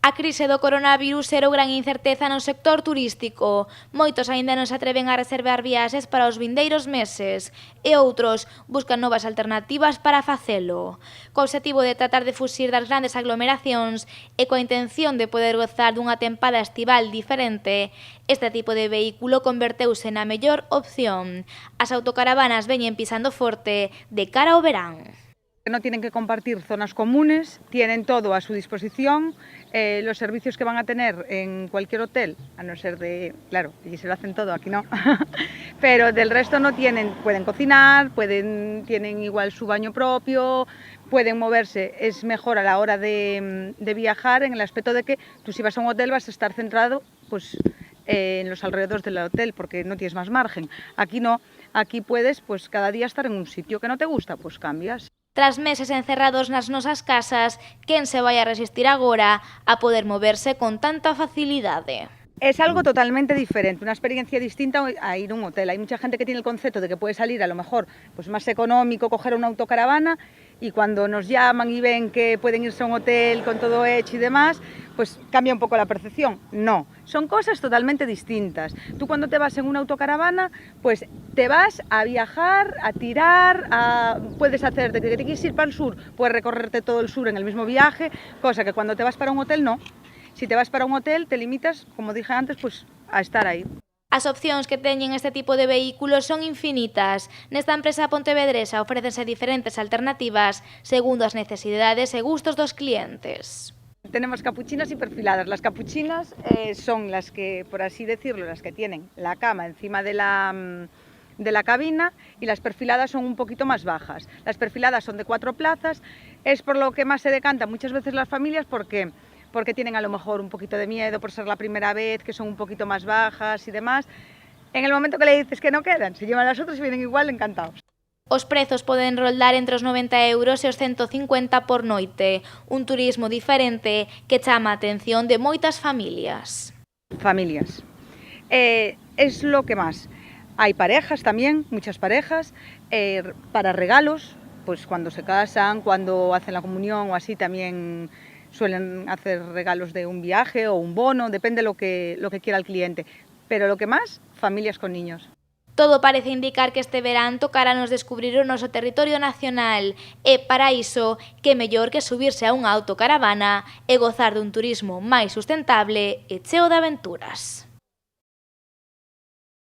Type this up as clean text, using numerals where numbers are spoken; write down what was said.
A crise do coronavirus xerou gran incerteza no sector turístico. Moitos aínda non se atreven a reservar viaxes para os vindeiros meses e outros buscan novas alternativas para facelo. Co obxectivo de tratar de fuxir das grandes aglomeracións e coa intención de poder gozar dunha tempada estival diferente, este tipo de vehículo converteuse na mellor opción. As autocaravanas veñen pisando forte de cara ao verán. No tienen que compartir zonas comunes, tienen todo a su disposición, los servicios que van a tener en cualquier hotel, a no ser de, claro, allí se lo hacen todo, aquí no, pero del resto no tienen, pueden cocinar, tienen igual su baño propio, pueden moverse, es mejor a la hora de viajar en el aspecto de que tú si vas a un hotel vas a estar centrado pues en los alrededores del hotel porque no tienes más margen, aquí no, aquí puedes pues cada día estar en un sitio que no te gusta, pues cambias. Tras meses encerrados nas nosas casas, quen se vai a resistir agora a poder moverse con tanta facilidade? Es algo totalmente diferente, una experiencia distinta a ir a un hotel. Hay mucha gente que tiene el concepto de que puede salir a lo mejor pues más económico, coger una autocaravana y cuando nos llaman y ven que pueden irse a un hotel con todo hecho y demás, pues cambia un poco la percepción. No, son cosas totalmente distintas. Tú cuando te vas en una autocaravana, pues te vas a viajar, a tirar, puedes hacer, de que te quieres ir para el sur, puedes recorrerte todo el sur en el mismo viaje, cosa que cuando te vas para un hotel no. Si te vas para un hotel, te limitas, como dije antes, pues a estar aí. As opcións que teñen este tipo de vehículos son infinitas. Nesta empresa pontevedresa ofrécense diferentes alternativas segundo as necesidades e gustos dos clientes. Tenemos capuchinas y perfiladas. Las capuchinas son las que, por así decirlo, las que tienen la cama encima de la cabina y las perfiladas son un poquito más bajas. Las perfiladas son de 4 plazas, es por lo que más se decantan muchas veces las familias porque tienen a lo mejor un poquito de miedo por ser la primera vez, que son un poquito más bajas y demás. En el momento que le dices que no quedan, se llevan las otras y vienen igual encantados. Os prezos poden roldar entre os 90 euros e os 150 por noite, un turismo diferente que chama a atención de moitas familias. Familias. Es lo que más. Hay parejas también, muchas parejas, para regalos, pues cuando se casan, cuando hacen la comunión o así también suelen hacer regalos de un viaje o un bono, depende lo que quiera el cliente. Pero lo que más, familias con niños. Todo parece indicar que este verán tocará-nos descubrir o noso territorio nacional e, para iso, que mellor que subirse a unha autocaravana e gozar dun turismo máis sustentable e cheo de aventuras.